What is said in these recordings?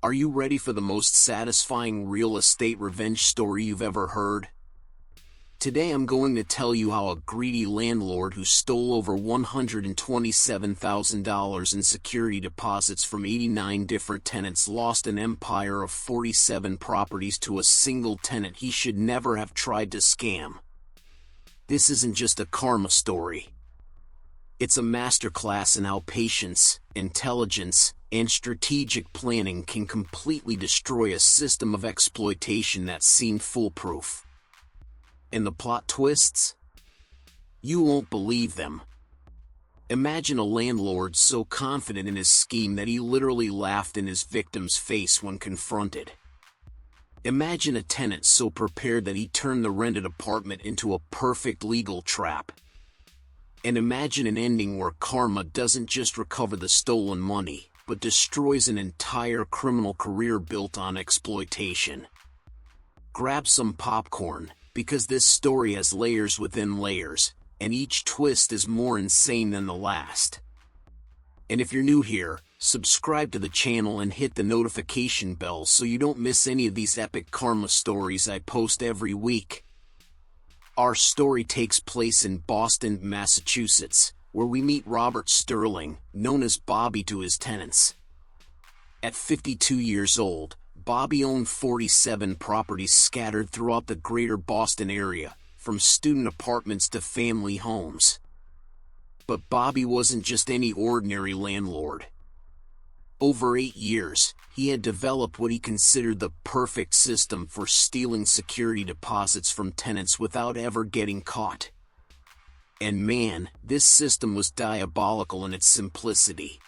Are you ready for the most satisfying real estate revenge story you've ever heard? Today I'm going to tell you how a greedy landlord who stole over $127,000 in security deposits from 89 different tenants lost an empire of 47 properties to a single tenant he should never have tried to scam. This isn't just a karma story. It's a masterclass in how patience, intelligence, and strategic planning can completely destroy a system of exploitation that seemed foolproof. And the plot twists? You won't believe them. Imagine a landlord so confident in his scheme that he literally laughed in his victim's face when confronted. Imagine a tenant so prepared that he turned the rented apartment into a perfect legal trap. And imagine an ending where karma doesn't just recover the stolen money, but destroys an entire criminal career built on exploitation. Grab some popcorn, because this story has layers within layers, and each twist is more insane than the last. And if you're new here, subscribe to the channel and hit the notification bell so you don't miss any of these epic karma stories I post every week. Our story takes place in Boston, Massachusetts, where we meet Robert Sterling, known as Bobby to his tenants. At 52 years old, Bobby owned 47 properties scattered throughout the greater Boston area, from student apartments to family homes. But Bobby wasn't just any ordinary landlord. Over 8 years, he had developed what he considered the perfect system for stealing security deposits from tenants without ever getting caught. And man, this system was diabolical in its simplicity.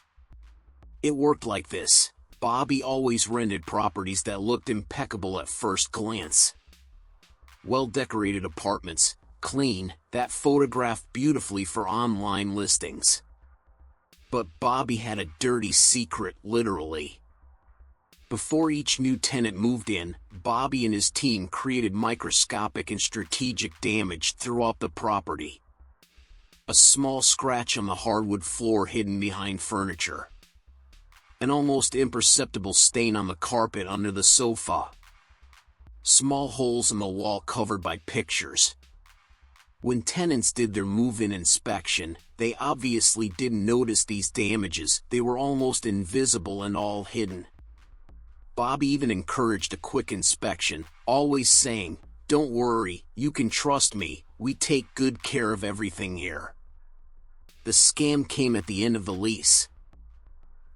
It worked like this. Bobby always rented properties that looked impeccable at first glance. Well-decorated apartments, clean, that photographed beautifully for online listings. But Bobby had a dirty secret, literally. Before each new tenant moved in, Bobby and his team created microscopic and strategic damage throughout the property. A small scratch on the hardwood floor hidden behind furniture. An almost imperceptible stain on the carpet under the sofa. Small holes in the wall covered by pictures. When tenants did their move-in inspection, they obviously didn't notice these damages. They were almost invisible and all hidden. Bobby even encouraged a quick inspection, always saying, "Don't worry, you can trust me, we take good care of everything here." The scam came at the end of the lease.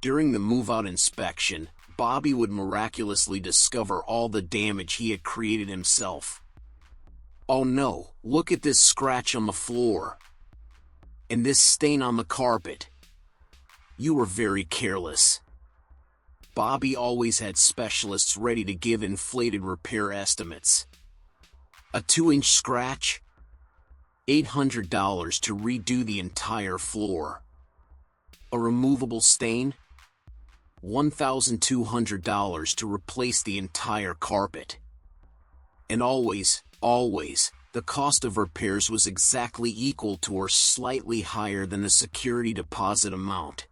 During the move-out inspection, Bobby would miraculously discover all the damage he had created himself. "Oh no, look at this scratch on the floor. And this stain on the carpet. You were very careless." Bobby always had specialists ready to give inflated repair estimates. A 2-inch scratch? $800 to redo the entire floor. A removable stain? $1,200 to replace the entire carpet. And always, the cost of repairs was exactly equal to or slightly higher than the security deposit amount.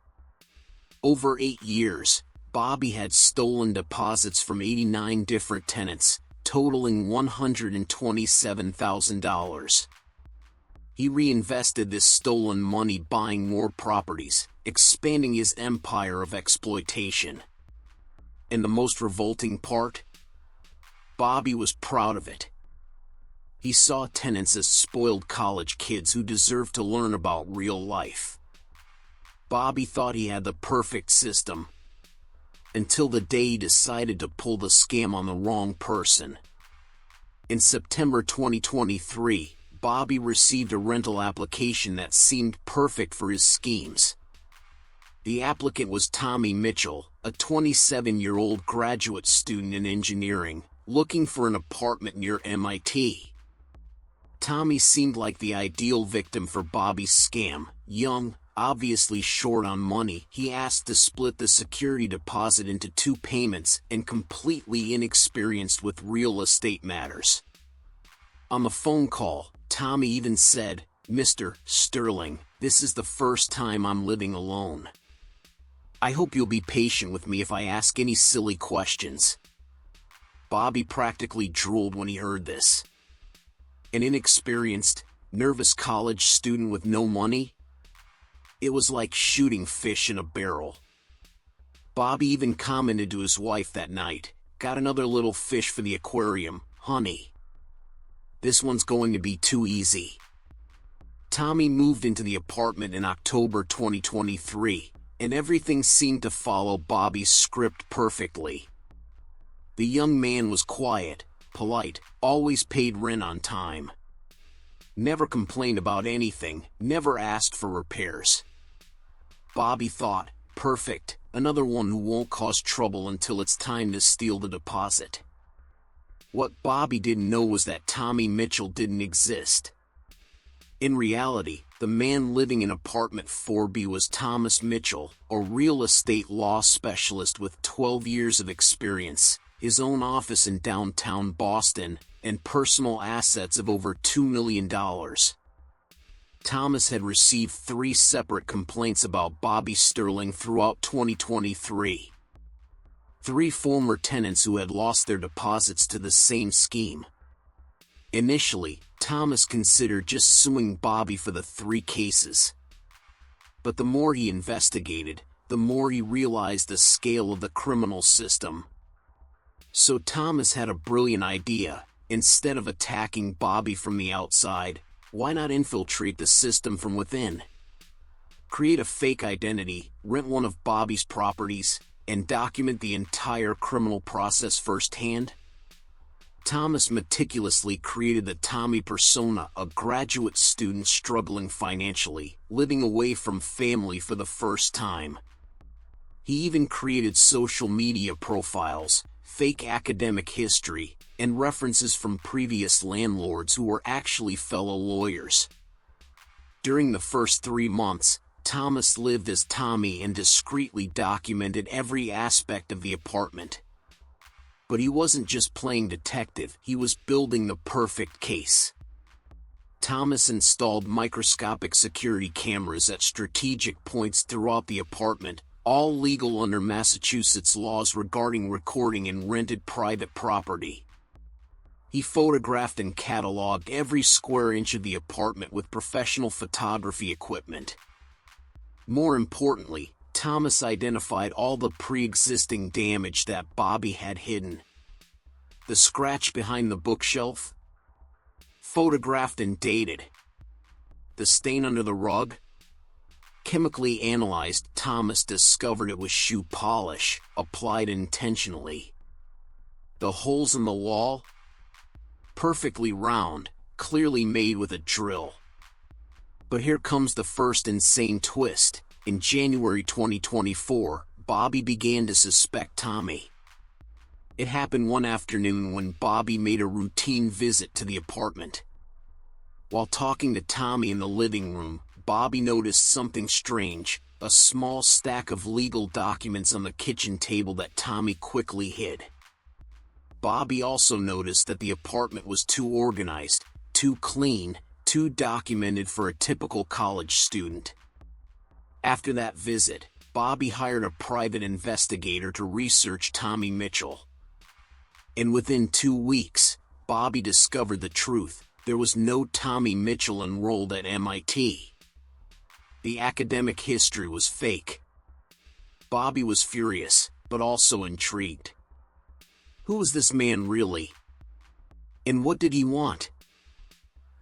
Over 8 years, Bobby had stolen deposits from 89 different tenants, totaling $127,000. He reinvested this stolen money buying more properties, expanding his empire of exploitation. And the most revolting part? Bobby was proud of it. He saw tenants as spoiled college kids who deserved to learn about real life. Bobby thought he had the perfect system. Until the day he decided to pull the scam on the wrong person. In September 2023, Bobby received a rental application that seemed perfect for his schemes. The applicant was Tommy Mitchell, a 27-year-old graduate student in engineering, looking for an apartment near MIT. Tommy seemed like the ideal victim for Bobby's scam. Young, obviously short on money, he asked to split the security deposit into 2 payments, and completely inexperienced with real estate matters. On the phone call, Tommy even said, "Mr. Sterling, this is the first time I'm living alone." I hope you'll be patient with me if I ask any silly questions." Bobby practically drooled when he heard this. An inexperienced, nervous college student with no money? It was like shooting fish in a barrel. Bobby even commented to his wife that night, "Got another little fish for the aquarium, honey. This one's going to be too easy." Tommy moved into the apartment in October 2023, and everything seemed to follow Bobby's script perfectly. The young man was quiet, polite, always paid rent on time. Never complained about anything, never asked for repairs. Bobby thought, perfect, another one who won't cause trouble until it's time to steal the deposit. What Bobby didn't know was that Tommy Mitchell didn't exist. In reality, the man living in apartment 4B was Thomas Mitchell, a real estate law specialist with 12 years of experience, his own office in downtown Boston, and personal assets of over $2 million. Thomas had received 3 separate complaints about Bobby Sterling throughout 2023. 3 former tenants who had lost their deposits to the same scheme. Initially, Thomas considered just suing Bobby for the 3 cases. But the more he investigated, the more he realized the scale of the criminal system. So Thomas had a brilliant idea. Instead of attacking Bobby from the outside, why not infiltrate the system from within? Create a fake identity, rent one of Bobby's properties, and document the entire criminal process firsthand? Thomas meticulously created the Tommy persona, a graduate student struggling financially, living away from family for the first time. He even created social media profiles, fake academic history, and references from previous landlords who were actually fellow lawyers. During the first 3 months, Thomas lived as Tommy and discreetly documented every aspect of the apartment. But he wasn't just playing detective, he was building the perfect case. Thomas installed microscopic security cameras at strategic points throughout the apartment, all legal under Massachusetts laws regarding recording and rented private property. He photographed and cataloged every square inch of the apartment with professional photography equipment. More importantly, Thomas identified all the pre-existing damage that Bobby had hidden. The scratch behind the bookshelf? Photographed and dated. The stain under the rug? Chemically analyzed, Thomas discovered it was shoe polish, applied intentionally. The holes in the wall? Perfectly round, clearly made with a drill. But here comes the first insane twist. In January 2024, Bobby began to suspect Tommy. It happened one afternoon when Bobby made a routine visit to the apartment. While talking to Tommy in the living room, Bobby noticed something strange, a small stack of legal documents on the kitchen table that Tommy quickly hid. Bobby also noticed that the apartment was too organized, too clean, too documented for a typical college student. After that visit, Bobby hired a private investigator to research Tommy Mitchell. And within 2 weeks, Bobby discovered the truth. There was no Tommy Mitchell enrolled at MIT. The academic history was fake. Bobby was furious, but also intrigued. Who was this man really? And what did he want?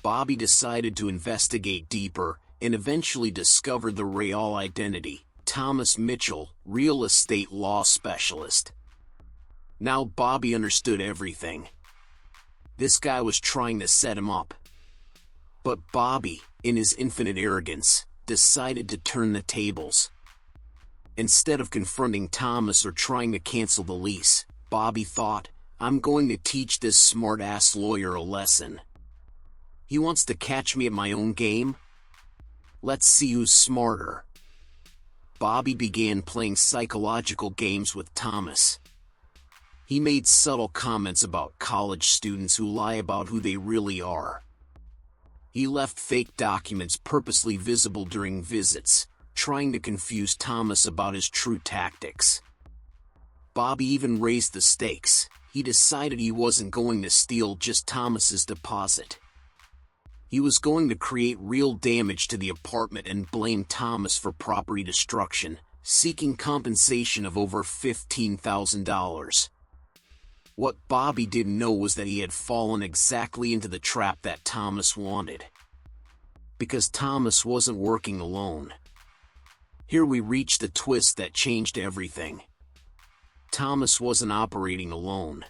Bobby decided to investigate deeper, and eventually discovered the real identity, Thomas Mitchell, real estate law specialist. Now Bobby understood everything. This guy was trying to set him up. But Bobby, in his infinite arrogance, decided to turn the tables. Instead of confronting Thomas or trying to cancel the lease, Bobby thought, I'm going to teach this smart-ass lawyer a lesson. He wants to catch me at my own game? Let's see who's smarter. Bobby began playing psychological games with Thomas. He made subtle comments about college students who lie about who they really are. He left fake documents purposely visible during visits, trying to confuse Thomas about his true tactics. Bobby even raised the stakes. He decided he wasn't going to steal just Thomas's deposit. He was going to create real damage to the apartment and blame Thomas for property destruction, seeking compensation of over $15,000. What Bobby didn't know was that he had fallen exactly into the trap that Thomas wanted. Because Thomas wasn't working alone. Here we reach the twist that changed everything. Thomas wasn't operating alone.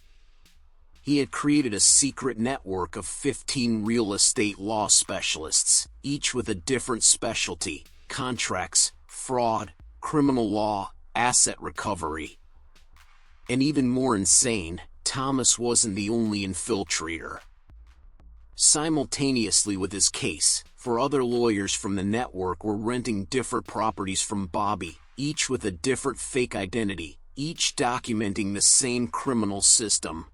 He had created a secret network of 15 real estate law specialists, each with a different specialty: contracts, fraud, criminal law, asset recovery. And even more insane, Thomas wasn't the only infiltrator. Simultaneously with his case, 4 other lawyers from the network were renting different properties from Bobby, each with a different fake identity, each documenting the same criminal system.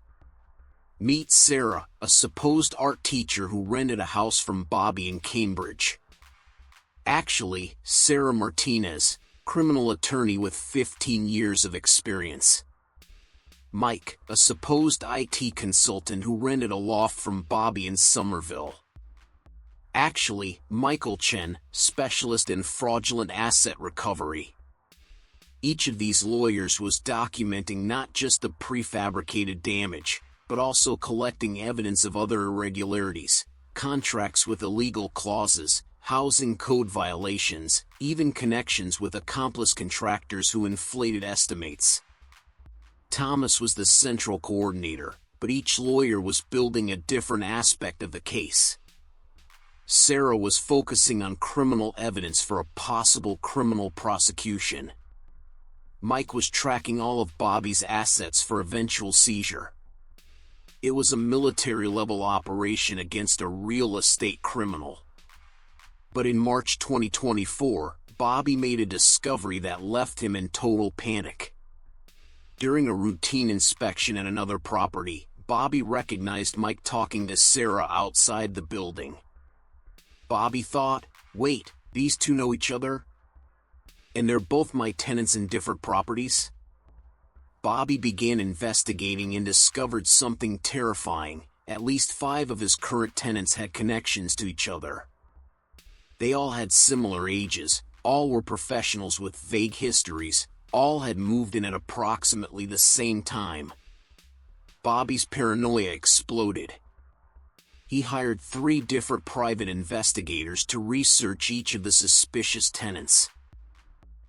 Meet Sarah, a supposed art teacher who rented a house from Bobby in Cambridge. Actually, Sarah Martinez, criminal attorney with 15 years of experience. Mike, a supposed IT consultant who rented a loft from Bobby in Somerville. Actually, Michael Chen, specialist in fraudulent asset recovery. Each of these lawyers was documenting not just the prefabricated damage, but also collecting evidence of other irregularities, contracts with illegal clauses, housing code violations, even connections with accomplice contractors who inflated estimates. Thomas was the central coordinator, but each lawyer was building a different aspect of the case. Sarah was focusing on criminal evidence for a possible criminal prosecution. Mike was tracking all of Bobby's assets for eventual seizure. It was a military-level operation against a real estate criminal. But in March 2024, Bobby made a discovery that left him in total panic. During a routine inspection at another property, Bobby recognized Mike talking to Sarah outside the building. Bobby thought, wait, these two know each other? And they're both my tenants in different properties? Bobby began investigating and discovered something terrifying. At least 5 of his current tenants had connections to each other. They all had similar ages, all were professionals with vague histories, all had moved in at approximately the same time. Bobby's paranoia exploded. He hired 3 different private investigators to research each of the suspicious tenants.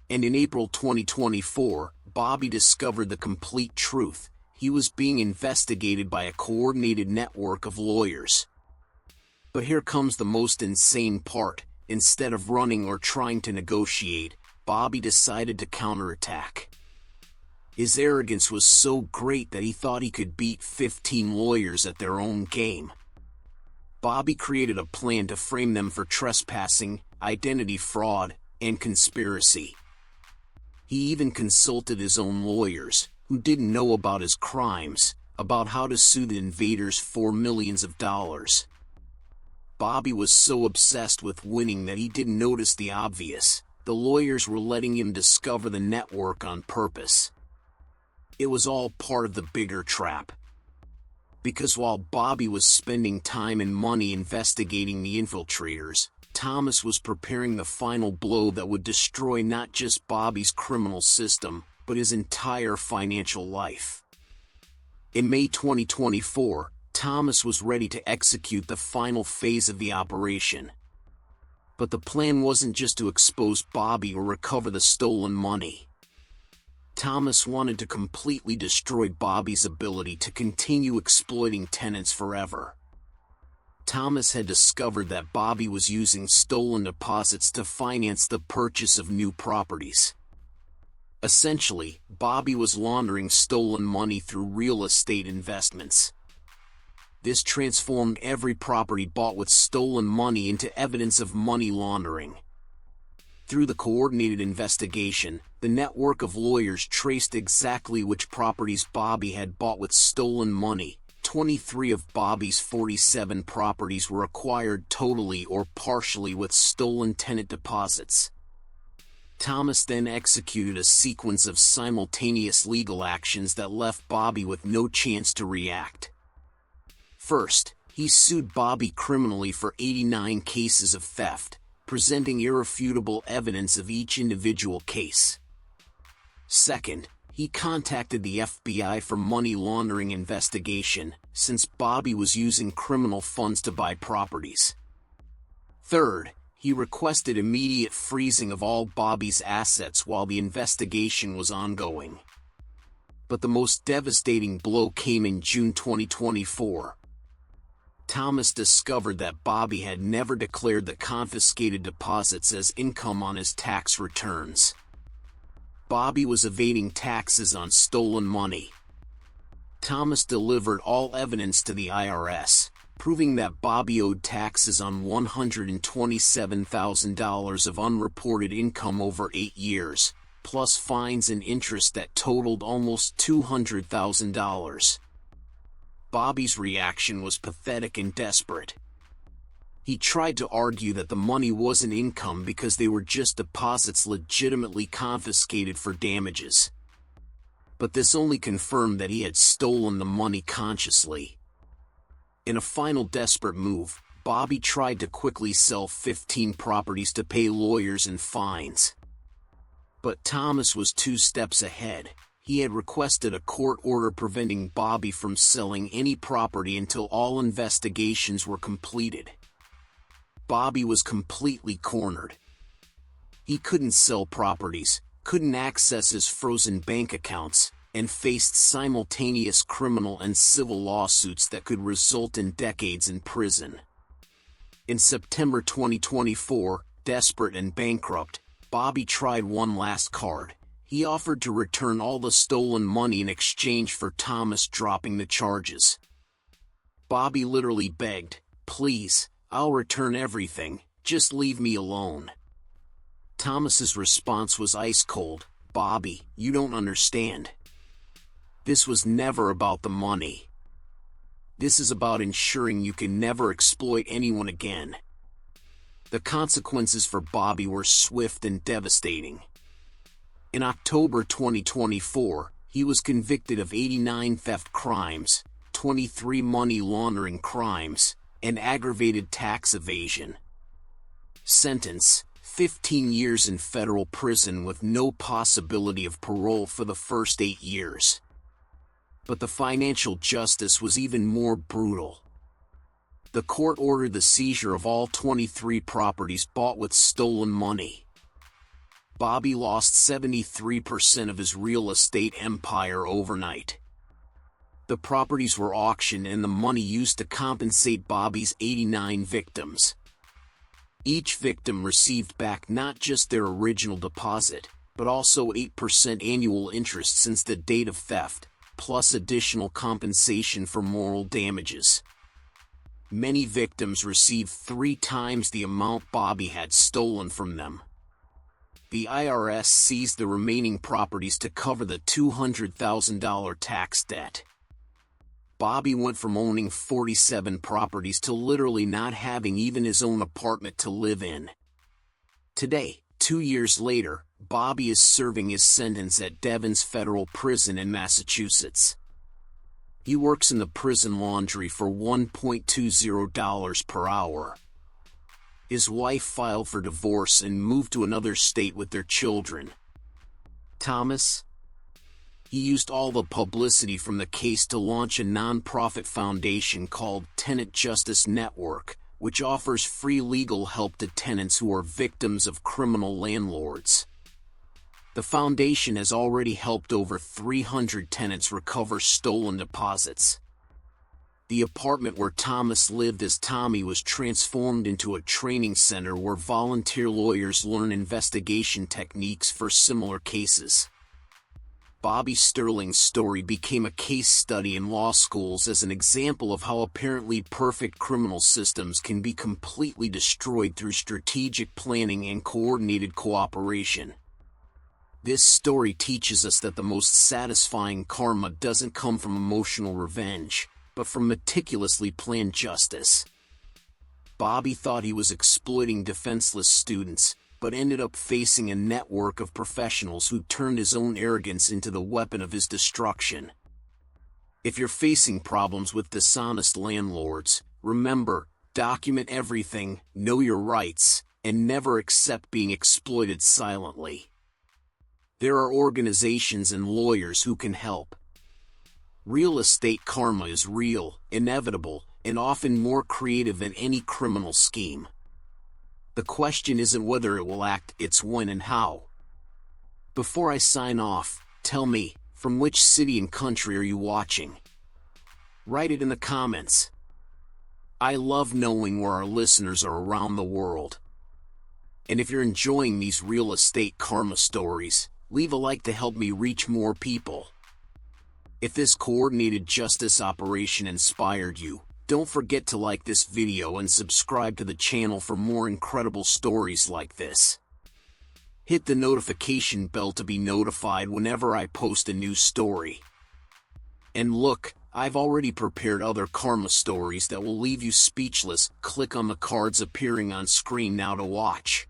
And in April 2024, Bobby discovered the complete truth. He was being investigated by a coordinated network of lawyers. But here comes the most insane part. Instead of running or trying to negotiate, Bobby decided to counterattack. His arrogance was so great that he thought he could beat 15 lawyers at their own game. Bobby created a plan to frame them for trespassing, identity fraud, and conspiracy. He even consulted his own lawyers, who didn't know about his crimes, about how to sue the invaders for millions of dollars. Bobby was so obsessed with winning that he didn't notice the obvious. The lawyers were letting him discover the network on purpose. It was all part of the bigger trap. Because while Bobby was spending time and money investigating the infiltrators, Thomas was preparing the final blow that would destroy not just Bobby's criminal system, but his entire financial life. In May 2024, Thomas was ready to execute the final phase of the operation. But the plan wasn't just to expose Bobby or recover the stolen money. Thomas wanted to completely destroy Bobby's ability to continue exploiting tenants forever. Thomas had discovered that Bobby was using stolen deposits to finance the purchase of new properties. Essentially, Bobby was laundering stolen money through real estate investments. This transformed every property bought with stolen money into evidence of money laundering. Through the coordinated investigation, the network of lawyers traced exactly which properties Bobby had bought with stolen money. 23 of Bobby's 47 properties were acquired totally or partially with stolen tenant deposits. Thomas then executed a sequence of simultaneous legal actions that left Bobby with no chance to react. First, he sued Bobby criminally for 89 cases of theft, presenting irrefutable evidence of each individual case. Second, he contacted the FBI for money laundering investigation, since Bobby was using criminal funds to buy properties. Third, he requested immediate freezing of all Bobby's assets while the investigation was ongoing. But the most devastating blow came in June 2024. Thomas discovered that Bobby had never declared the confiscated deposits as income on his tax returns. Bobby was evading taxes on stolen money. Thomas delivered all evidence to the IRS, proving that Bobby owed taxes on $127,000 of unreported income over 8 years, plus fines and interest that totaled almost $200,000. Bobby's reaction was pathetic and desperate. He tried to argue that the money wasn't income because they were just deposits legitimately confiscated for damages. But this only confirmed that he had stolen the money consciously. In a final desperate move, Bobby tried to quickly sell 15 properties to pay lawyers and fines. But Thomas was 2 steps ahead. He had requested a court order preventing Bobby from selling any property until all investigations were completed. Bobby was completely cornered. He couldn't sell properties, couldn't access his frozen bank accounts, and faced simultaneous criminal and civil lawsuits that could result in decades in prison. In September 2024, desperate and bankrupt, Bobby tried one last card. He offered to return all the stolen money in exchange for Thomas dropping the charges. Bobby literally begged, "Please, I'll return everything, just leave me alone." Thomas's response was ice cold. "Bobby, you don't understand. This was never about the money. This is about ensuring you can never exploit anyone again." The consequences for Bobby were swift and devastating. In October 2024, he was convicted of 89 theft crimes, 23 money laundering crimes, and aggravated tax evasion. Sentence: 15 years in federal prison with no possibility of parole for the first 8 years. But the financial justice was even more brutal. The court ordered the seizure of all 23 properties bought with stolen money. Bobby lost 73% of his real estate empire overnight. The properties were auctioned and the money used to compensate Bobby's 89 victims. Each victim received back not just their original deposit, but also 8% annual interest since the date of theft, plus additional compensation for moral damages. Many victims received 3 times the amount Bobby had stolen from them. The IRS seized the remaining properties to cover the $200,000 tax debt. Bobby went from owning 47 properties to literally not having even his own apartment to live in. Today, 2 years later, Bobby is serving his sentence at Devon's Federal Prison in Massachusetts. He works in the prison laundry for $1.20 per hour. His wife filed for divorce and moved to another state with their children. Thomas? He used all the publicity from the case to launch a non-profit foundation called Tenant Justice Network, which offers free legal help to tenants who are victims of criminal landlords. The foundation has already helped over 300 tenants recover stolen deposits. The apartment where Thomas lived as Tommy was transformed into a training center where volunteer lawyers learn investigation techniques for similar cases. Bobby Sterling's story became a case study in law schools as an example of how apparently perfect criminal systems can be completely destroyed through strategic planning and coordinated cooperation. This story teaches us that the most satisfying karma doesn't come from emotional revenge, but from meticulously planned justice. Bobby thought he was exploiting defenseless students, but ended up facing a network of professionals who turned his own arrogance into the weapon of his destruction. If you're facing problems with dishonest landlords, remember, document everything, know your rights, and never accept being exploited silently. There are organizations and lawyers who can help. Real estate karma is real, inevitable, and often more creative than any criminal scheme. The question isn't whether it will act, it's when and how. Before I sign off, tell me, from which city and country are you watching? Write it in the comments. I love knowing where our listeners are around the world. And if you're enjoying these real estate karma stories, leave a like to help me reach more people. If this coordinated justice operation inspired you, don't forget to like this video and subscribe to the channel for more incredible stories like this. Hit the notification bell to be notified whenever I post a new story. And look, I've already prepared other karma stories that will leave you speechless. Click on the cards appearing on screen now to watch.